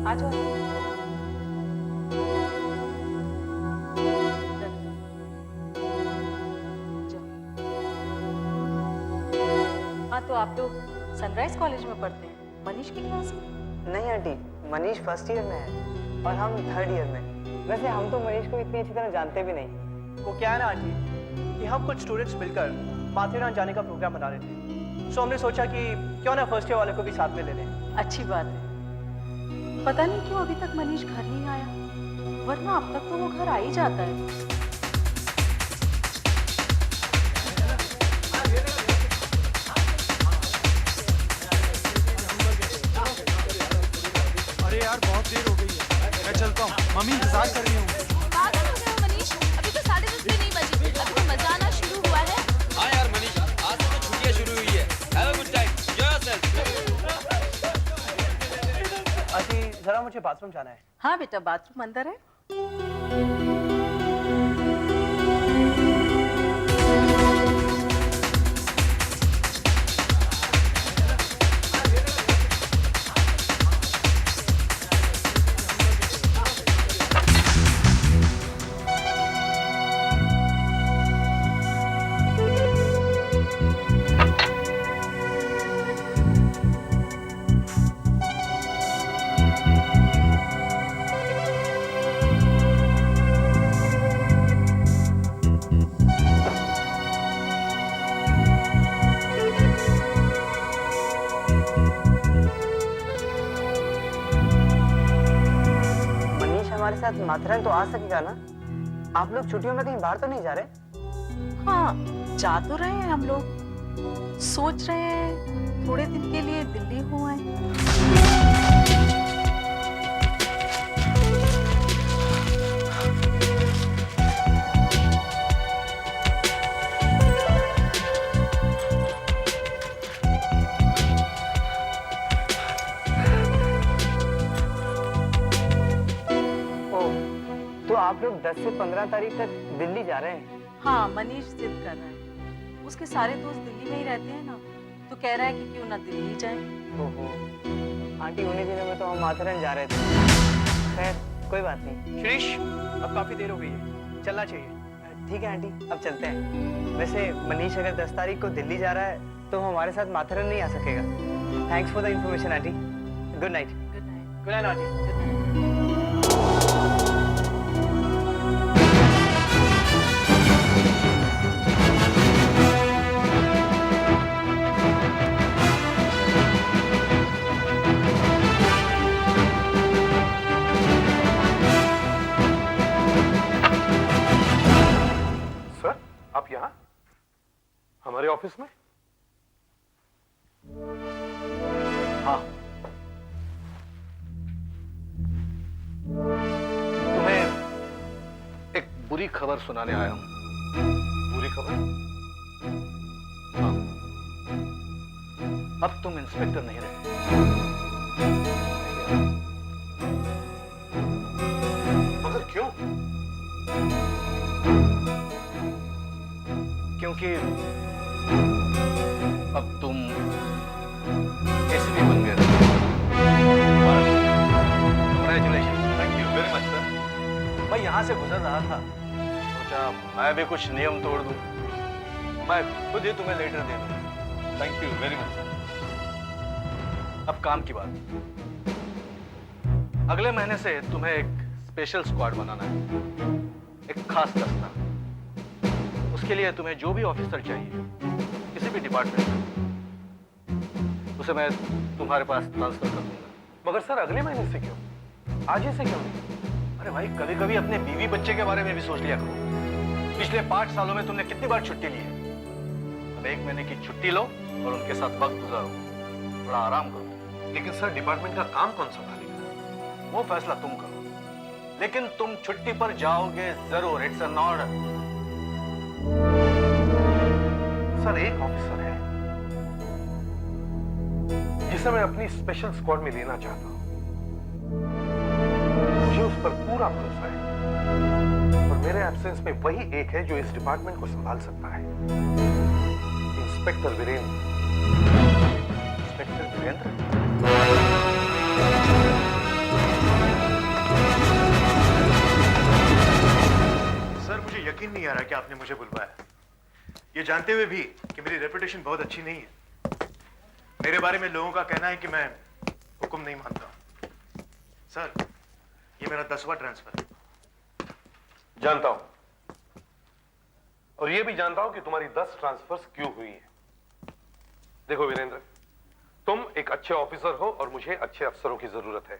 आ जाओ। हाँ, तो आप लोग सनराइज कॉलेज में पढ़ते हैं, मनीष की क्लास में? नहीं आंटी, मनीष फर्स्ट ईयर में है और हम थर्ड ईयर में। वैसे हम तो मनीष को इतनी अच्छी तरह जानते भी नहीं। वो क्या है ना आंटी कि हम कुछ स्टूडेंट्स मिलकर माथेरान जाने का प्रोग्राम बना रहे थे, सो हमने सोचा कि क्यों ना फर्स्ट ईयर वाले को भी साथ में ले लें। अच्छी बात है। पता नहीं क्यों अभी तक मनीष घर नहीं आया, वरना अब तक तो वो घर आ ही जाता है। अरे यार बहुत देर हो गई है, मैं चलता हूँ, मम्मी इंतजार कर रही हूँ। पागल हो गए हो मनीष, अभी तो 10:30 भी नहीं बजी, अभी तो मजा आना शुरू हुआ है। हाँ यार मनीष, आज से तो छुट्टियाँ शुरू हुई है। Have a good time, enjoy yourself. Aunty जरा मुझे बाथरूम जाना है। हाँ बेटा, बाथरूम अंदर है। हमारे साथ माथेरान तो आ सकेगा ना? आप लोग छुट्टियों में कहीं बाहर तो नहीं जा रहे? हाँ, जा तो रहे हैं हम लोग। सोच रहे हैं थोड़े दिन के लिए दिल्ली हो आए। तो आप लोग 10 से 15 तारीख तक दिल्ली जा रहे हैं? हाँ, मनीष जिद कर रहा है। उसके सारे दोस्त दिल्ली में ही रहते हैं ना, तो कह रहा है कि क्यों ना दिल्ली जाएं। ओहो, आंटी उन्हीं दिनों में तो हम माथेरान जा रहे थे। खैर कोई बात नहीं। श्रीश, अब काफी देर हो गई है, चलना चाहिए। ठीक है आंटी, अब चलते हैं। वैसे मनीष अगर 10 तारीख को दिल्ली जा रहा है तो वो हमारे साथ माथेरान नहीं आ सकेगा। Thanks for the information aunty. Good night. Good night. Good night aunty. आप यहाँ हमारे ऑफिस में? हाँ, तुम्हें एक बुरी खबर सुनाने आया हूं। बुरी खबर? हाँ, अब तुम इंस्पेक्टर नहीं रहे। मगर क्यों? क्योंकि अब तुम एसीपी बन गए। Congratulation. Thank you very much sir. मैं यहाँ से गुजर रहा था, सोचा मैं भी कुछ नियम तोड़ दूं। मैं खुद ही तुम्हें लेटर दे दूं। Thank you very much sir. अब काम की बात। अगले महीने से तुम्हें एक स्पेशल स्क्वाड बनाना है, एक खास दस्ता। उसके लिए तुम्हें जो भी ऑफिसर चाहिए, किसी भी डिपार्टमेंट में, उसे मैं तुम्हारे पास ट्रांसफर कर दूंगा। मगर सर अगले महीने से क्यों? आज ही से क्यों नहीं? अरे भाई, कभी कभी अपने बीवी बच्चे के बारे में भी सोच लिया करो। पिछले 5 सालों में तुमने कितनी बार छुट्टी ली है? अब 1 महीने की छुट्टी लो और उनके साथ वक्त गुजारो, थोड़ा आराम करो। लेकिन सर डिपार्टमेंट का काम कौन संभालेगा? वो फैसला तुम करो, लेकिन तुम छुट्टी पर जाओगे जरूर। It's an order. सर एक ऑफिसर है जिसे मैं अपनी स्पेशल स्क्वाड में लेना चाहता हूं। मुझे उस पर पूरा भरोसा है और मेरे एब्सेंस में वही एक है जो इस डिपार्टमेंट को संभाल सकता है। इंस्पेक्टर वीरेंद्र। इंस्पेक्टर वीरेंद्र? यकीन नहीं आ रहा कि आपने मुझे बुलवाया, ये जानते हुए भी कि मेरी रेपुटेशन बहुत अच्छी नहीं है। मेरे बारे में लोगों का कहना है कि मैं हुक्म नहीं मानता। सर, ये मेरा 10वां ट्रांसफर है। जानता हूं, और ये भी जानता हूं कि तुम्हारी 10 ट्रांसफर्स क्यों हुई है। देखो वीरेंद्र, तुम एक अच्छे ऑफिसर हो और मुझे अच्छे अफसरों की जरूरत है।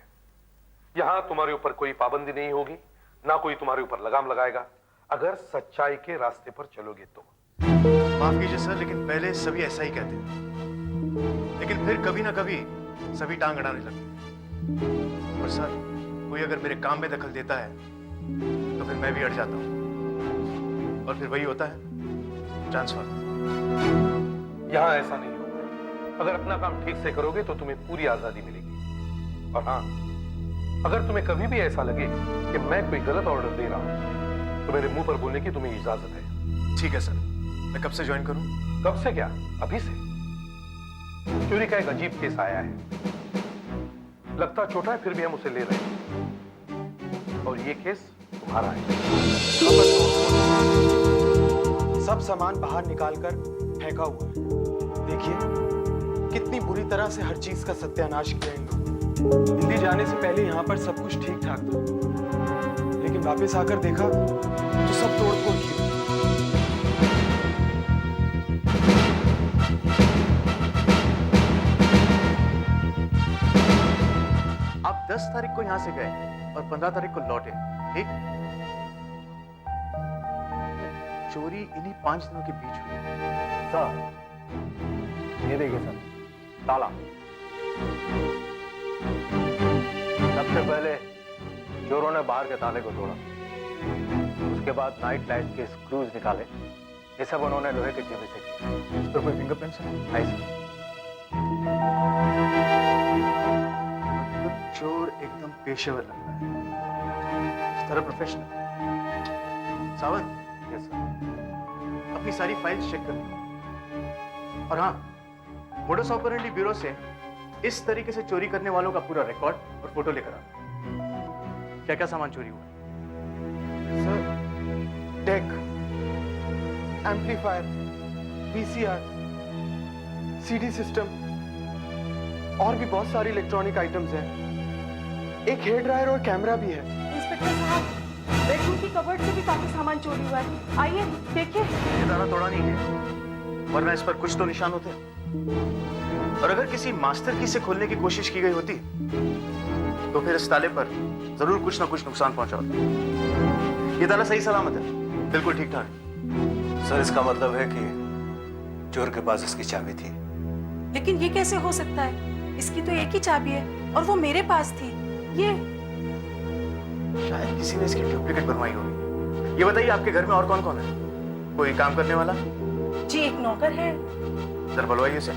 यहां तुम्हारे ऊपर कोई पाबंदी नहीं होगी, ना कोई तुम्हारे ऊपर लगाम लगाएगा, अगर सच्चाई के रास्ते पर चलोगे तो। माफ कीजिए सर, लेकिन पहले सभी ऐसा ही कहते हैं, लेकिन फिर कभी ना कभी सभी टांग अड़ाने लगते हैं। और सर, कोई अगर मेरे काम में दखल देता है तो फिर मैं भी अड़ जाता हूं, और फिर वही होता है ट्रांसफर। यहां ऐसा नहीं होगा। अगर अपना काम ठीक से करोगे तो तुम्हें पूरी आजादी मिलेगी। और हाँ, अगर तुम्हें कभी भी ऐसा लगे कि मैं कोई गलत ऑर्डर दे रहा हूं तो मेरे मुंह पर बोलने की तुम्हें इजाजत है। ठीक है सर, मैं कब से ज्वाइन करूं? कब से क्या, अभी से। चोरी का एक अजीब केस आया है, लगता छोटा है फिर भी हम उसे ले रहे हैं, और ये केस तुम्हारा है। सब सामान बाहर निकालकर फेंका हुआ है। देखिए कितनी बुरी तरह से हर चीज का सत्यानाश किया इन लोगों ने। दिल्ली जाने से पहले यहाँ पर सब कुछ ठीक ठाक था, लेकिन वापस आकर देखा तो सब तोड़फोड़ की हुई। आप 10 तारीख को यहां से गए और 15 तारीख को लौटे, ठीक? चोरी इन्हीं 5 दिनों के बीच हुई। सर, ये देखिए सर, ताला। सबसे पहले चोरों ने बाहर के ताले को तोड़ा, उसके बाद नाइट लाइट के स्क्रूज निकाले। ये सब उन्होंने लोहे के चीमे से किया। इस पर कोई फिंगरप्रिंट्स है? आई सर। मतलब चोर एकदम पेशेवर लग रहा है, इस तरह प्रोफेशनल। Sawant, yes sir. अपनी सारी फाइल्स चेक कर लो। और हाँ, मोडस ऑपरेंडी ब्यूरो से इस तरीके से चोरी करने वालों का पूरा रिकॉर्ड और फोटो लेकर आओ। क्या क्या सामान चोरी हुआ? Sir, deck, amplifier, VCR, CD system और भी बहुत सारी इलेक्ट्रॉनिक आइटम्स हैं। एक हेयर ड्रायर और कैमरा भी है। इंस्पेक्टर साहब, बेडरूम की कबर्ड से भी काफी सामान चोरी हुआ है। आइए देखिए। ये ताला तोड़ा नहीं है, वरना इस पर कुछ तो निशान होते। और अगर किसी मास्टर की से खोलने की कोशिश की गई होती तो फिर इस ताले पर जरूर कुछ ना कुछ नुकसान पहुंचा होता। ये ताला सही सलामत है, बिल्कुल ठीक ठाक है। सर, इसका मतलब है कि चोर के पास इसकी चाबी थी। लेकिन ये कैसे हो सकता है? इसकी तो एक ही चाबी है और वो मेरे पास थी। ये शायद किसी ने इसकी डुप्लीकेट बनवाई होगी। ये बताइए, आपके घर में और कौन कौन है? कोई काम करने वाला? जी, एक नौकर है। जरा बुलवाइए उसे।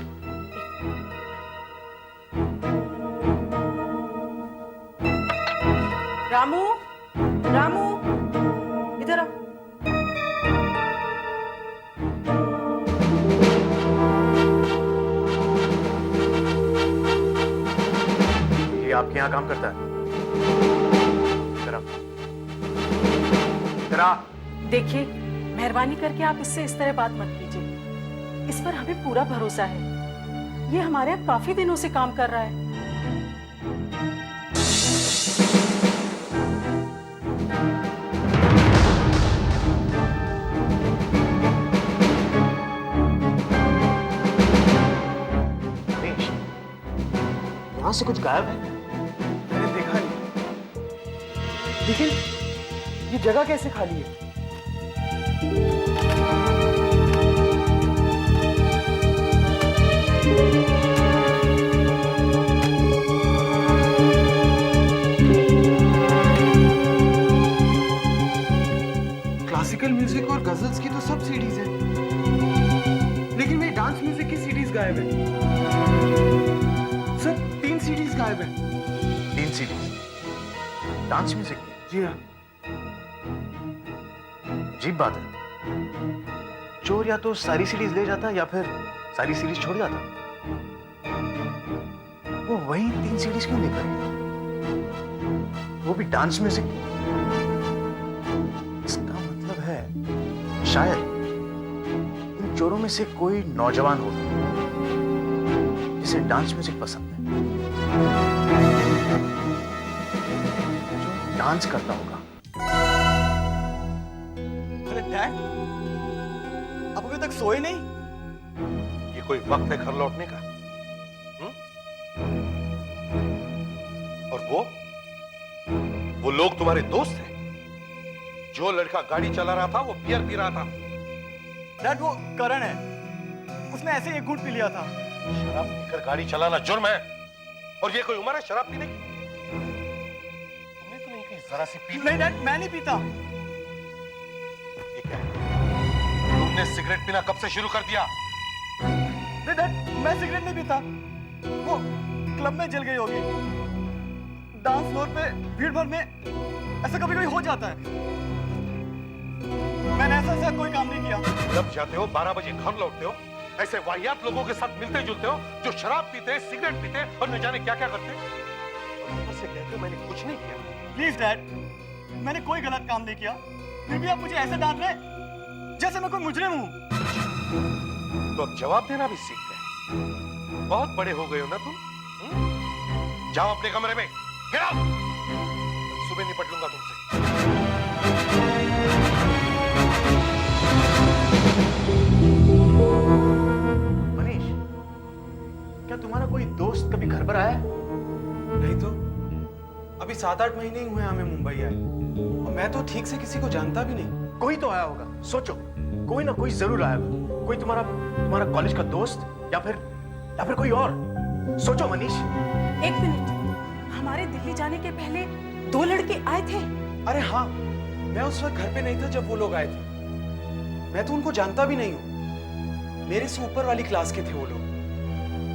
रामू, रामू, इधर आओ। ये आपके यहाँ काम करता है? देखिए, मेहरबानी करके आप इससे इस तरह बात मत कीजिए। इस पर हमें पूरा भरोसा है। ये हमारे यहाँ काफी दिनों से काम कर रहा है। यहाँ से कुछ गायब है। मैंने देखा नहीं, लेकिन ये जगह कैसे खाली है? क्लासिकल म्यूजिक और गजल्स की तो सब सीडीज हैं, लेकिन मेरी डांस म्यूजिक की सीडीज गायब है। सर, 3 सीडीज गायब है। 3 सीडीज डांस म्यूजिक की? जी हाँ। अजीब बात है, चोर या तो सारी सीरीज ले जाता या फिर सारी सीरीज छोड़ जाता। वो वही 3 सीरीज क्यों लेकर गया, वो भी डांस म्यूजिक? इसका मतलब है शायद इन चोरों में से कोई नौजवान होगा जिसे डांस म्यूजिक पसंद है, जो डांस करता होगा। अरे डैड, अब अभी तक सोए नहीं? ये कोई वक्त है घर लौटने का? और वो लोग तुम्हारे दोस्त हैं? जो लड़का गाड़ी चला रहा था वो बियर पी रहा था। डैड, वो करण है, उसने ऐसे ही एक घूंट पी लिया था। शराब पीकर गाड़ी चलाना जुर्म है, और ये कोई उम्र है शराब पीने की? तुमने तो नहीं कही जरा सी पी? नहीं डैड, मैं नहीं पीता। ये क्या है? तुमने सिगरेट पीना कब से शुरू कर दिया? नहीं डैड, मैं सिगरेट नहीं पीता। वो क्लब में जल गई होगी। डांस फ्लोर पे भीड़ भर में ऐसा कभी कभी हो जाता है। मैंने ऐसा कोई काम नहीं किया। जब जाते हो 12 बजे घर लौटते हो, ऐसे वाहियात लोगों के साथ मिलते जुलते हो जो शराब पीते, सिगरेट पीते और न जाने क्या क्या करते, और ऊपर से कहते हो मैंने कुछ नहीं किया। प्लीज डैड, मैंने कोई गलत काम नहीं किया, फिर भी आप मुझे ऐसे डांट रहे जैसे मैं कोई मुजरिम हूँ। तो अब जवाब देना भी सीख गए। बहुत बड़े हो गए हो ना तुम। जाओ अपने कमरे में, Get out! सुबह निपट लूंगा तुमसे। मनीष, क्या तुम्हारा कोई दोस्त कभी घर पर आया? नहीं तो, अभी 7-8 महीने ही हुए हमें मुंबई आए, और मैं तो ठीक से किसी को जानता भी नहीं। कोई तो आया होगा, सोचो, कोई ना कोई जरूर आया होगा। कोई तुम्हारा कॉलेज का दोस्त या फिर कोई और। सोचो मनीष। एक मिनट, हमारे दिल्ली जाने के पहले 2 लड़के आए थे। अरे हाँ, मैं उस वक्त घर पे नहीं था जब वो लोग आए थे। मैं तो उनको जानता भी नहीं हूँ। मेरे से ऊपर वाली क्लास के थे वो लोग।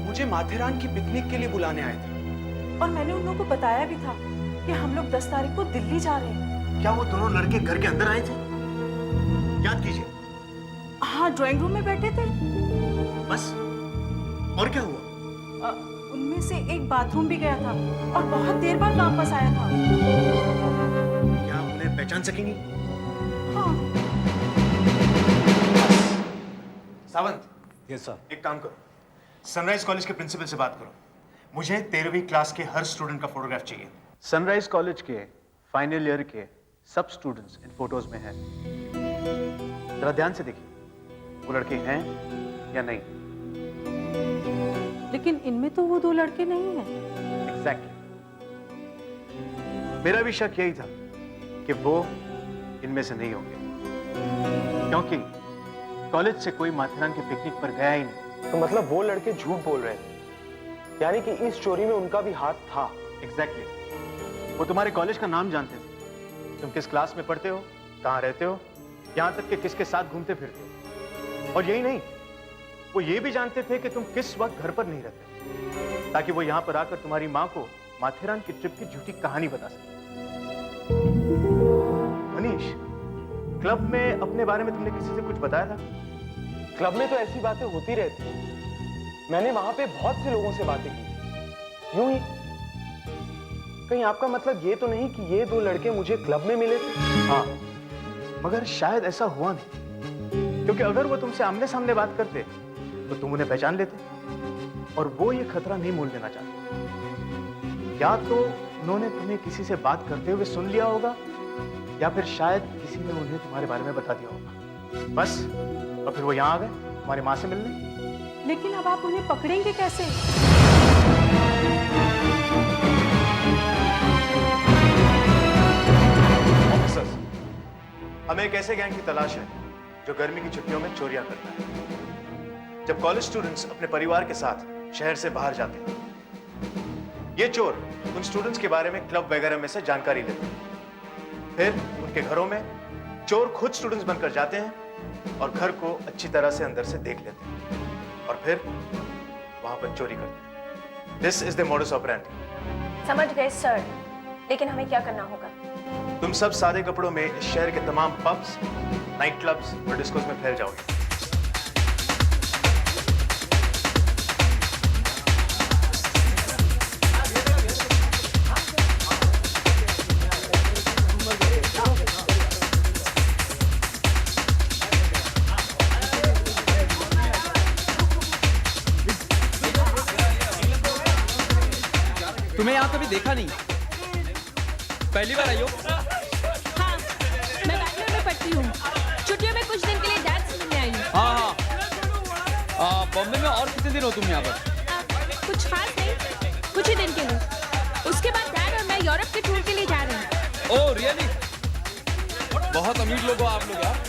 मुझे माथेरान की पिकनिक के लिए बुलाने आए थे। और मैंने उन लोगों को बताया भी था कि हम लोग 10 तारीख को दिल्ली जा रहे हैं। क्या वो दोनों लड़के घर के अंदर आए थे? याद कीजिए। हाँ, ड्राइंग रूम में बैठे थे। बस? और क्या हुआ? उनमें से एक बाथरूम भी गया था और बहुत देर बाद वापस आया था। क्या उन्हें पहचान सकेंगी? हाँ। Sawant, yes sir. एक काम करो, सनराइज कॉलेज के प्रिंसिपल से बात करो। मुझे 13वीं क्लास के हर स्टूडेंट का फोटोग्राफ चाहिए। सनराइज कॉलेज के फाइनल ईयर के सब स्टूडेंट्स इन फोटोज में हैं। जरा ध्यान से देखिए, वो लड़के हैं या नहीं। लेकिन इनमें तो वो 2 लड़के नहीं हैं। एग्जैक्टली। मेरा भी शक यही था कि वो इनमें से नहीं होंगे, क्योंकि कॉलेज से कोई माथेरान की पिकनिक पर गया ही नहीं। तो मतलब वो लड़के झूठ बोल रहे थे, यानी कि इस चोरी में उनका भी हाथ था। एग्जैक्टली। वो तुम्हारे कॉलेज का नाम जानते थे, तुम किस क्लास में पढ़ते हो, कहाँ रहते हो, यहाँ तक कि किसके साथ घूमते फिरते हो। और यही नहीं, वो ये भी जानते थे कि तुम किस वक्त घर पर नहीं रहते, ताकि वो यहाँ पर आकर तुम्हारी माँ को माथेरान की ट्रिप की झूठी कहानी बता सके। मनीष, क्लब में अपने बारे में तुमने किसी से कुछ बताया था? क्लब में तो ऐसी बातें होती रहती हैं। मैंने वहां पे बहुत से लोगों से बातें की, यूं ही। कहीं आपका मतलब ये तो नहीं कि ये 2 लड़के मुझे क्लब में मिले थे? हाँ, मगर शायद ऐसा हुआ नहीं, क्योंकि अगर वो तुमसे आमने सामने बात करते तो तुम उन्हें पहचान लेते, और वो ये खतरा नहीं मोल लेना चाहते। या तो उन्होंने तुम्हें किसी से बात करते हुए सुन लिया होगा, या फिर शायद किसी ने उन्हें तुम्हारे बारे में बता दिया होगा। बस, और फिर वो यहाँ आ गए तुम्हारी माँ से मिलने। लेकिन अब आप उन्हें पकड़ेंगे कैसे? ऑफिसर्स, हमें एक ऐसे गैंग की तलाश है जो गर्मी की छुट्टियों में चोरियां करता है। जब कॉलेज स्टूडेंट्स अपने परिवार के साथ शहर से बाहर जाते हैं, ये चोर उन स्टूडेंट्स के बारे में क्लब वगैरह में से जानकारी लेते हैं। फिर उनके घरों में चोर खुद स्टूडेंट्स बनकर जाते हैं और घर को अच्छी तरह से अंदर से देख लेते हैं, और फिर वहां पर चोरी करते हैं। This is the modus operandi. समझ गए सर, लेकिन हमें क्या करना होगा? तुम सब सादे कपड़ों में इस शहर के तमाम पब्स, नाइट क्लब्स और डिस्कोस में फैल जाओगे। तुम्हें यहाँ कभी देखा नहीं, पहली बार आई हो? हाँ, मैं बैंगलोर में पढ़ती हूँ। छुट्टियों में कुछ दिन के लिए डैड से मिलने आई हूँ। हाँ हाँ। बॉम्बे में और कितने दिन हो तुम यहाँ पर? कुछ खास नहीं, कुछ ही दिन के लिए। उसके बाद डैड और मैं यूरोप के टूर के लिए जा रहे हैं। Oh really? बहुत अमीर लोग हो आप लोग यार।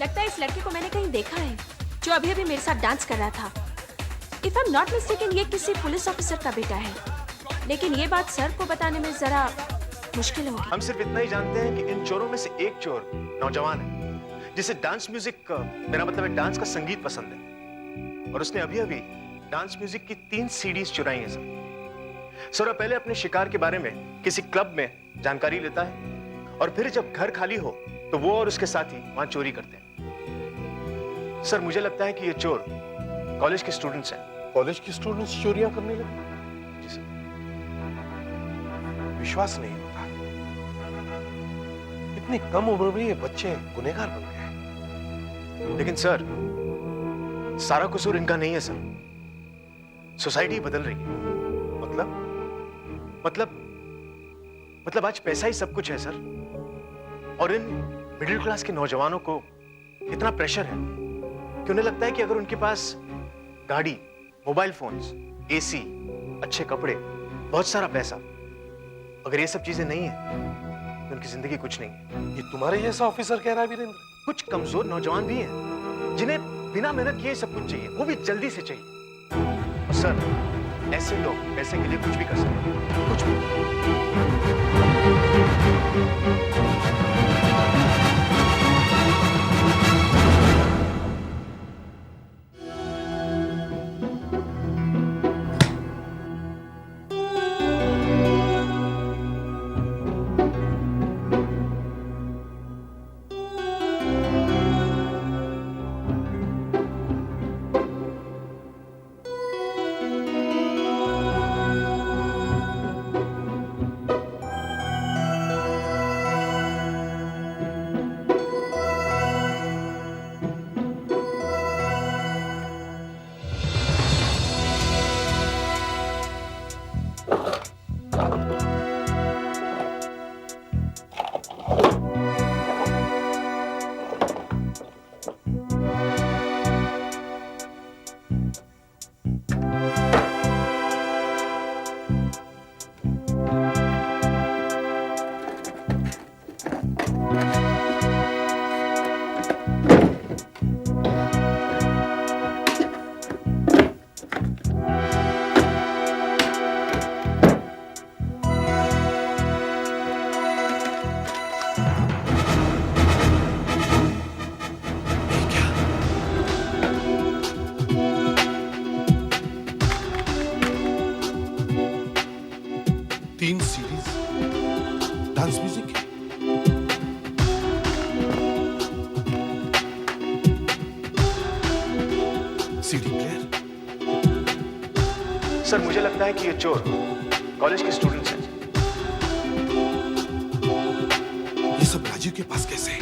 लगता है इस लड़के को मैंने कहीं देखा है, जो अभी अभी मेरे साथ डांस कर रहा था। If I am not mistaken ये किसी पुलिस ऑफिसर का बेटा है, लेकिन ये बात सर को बताने में जरा मुश्किल होगी। हम सिर्फ इतना ही जानते हैं कि इन चोरों में से एक चोर नौजवान है जिसे डांस म्यूजिक, मेरा मतलब है डांस का संगीत पसंद है, और उसने अभी अभी डांस म्यूजिक की 3 सीडीज चुराई हैं सर। वह पहले अपने शिकार के बारे में किसी क्लब में जानकारी लेता है, और फिर जब घर खाली हो तो वो और उसके साथी वहां चोरी करते हैं। सर मुझे लगता है कि ये चोर कॉलेज के स्टूडेंट्स हैं। कॉलेज के स्टूडेंट्स चोरियां करने लगे? जी सर। विश्वास नहीं होता, इतनी कम उम्र में ये बच्चे गुनहगार बन गए। लेकिन सर सारा कसूर इनका नहीं है सर, सोसाइटी बदल रही है। मतलब आज पैसा ही सब कुछ है सर, और इन मिडिल क्लास के नौजवानों को इतना प्रेशर है कि उन्हें लगता है कि अगर उनके पास गाड़ी, मोबाइल फोन्स, एसी, अच्छे कपड़े, बहुत सारा पैसा, अगर ये सब चीजें नहीं है तो उनकी जिंदगी कुछ नहीं है। ये तुम्हारे जैसा ऑफिसर कह रहा है वीरेंद्र? कुछ कमजोर नौजवान भी हैं जिन्हें बिना मेहनत किए सब कुछ चाहिए, वो भी जल्दी से चाहिए। और सर ऐसे लोग पैसे के लिए कुछ भी कर सकते हैं, कुछ भी। सर मुझे लगता है कि ये चोर कॉलेज के स्टूडेंट्स हैं। ये सब राजीव के पास कैसे?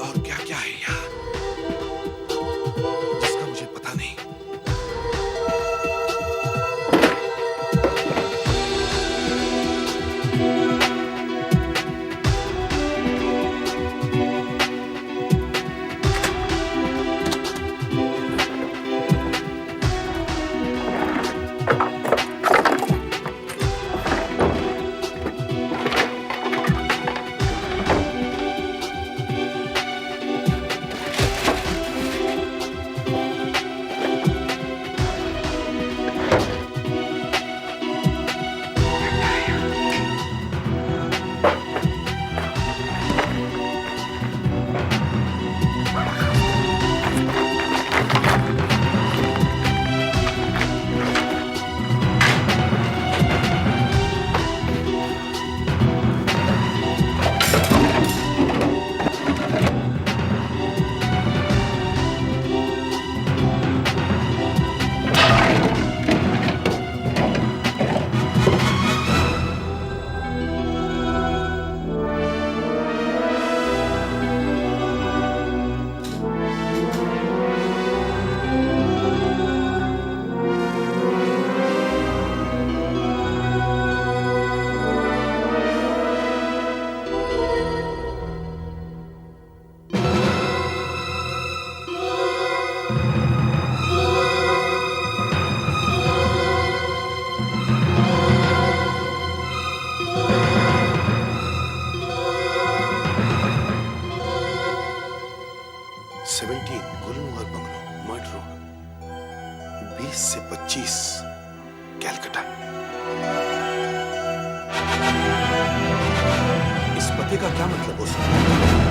और क्या क्या है यहाँ जिसका मुझे पता नहीं? 20 से 25 कैलकटा। इस पते का क्या मतलब हो सकता है?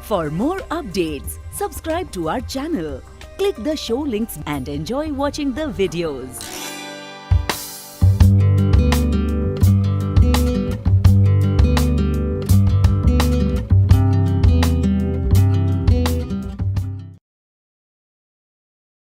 For more updates, subscribe to our channel, click the show links and enjoy watching the videos.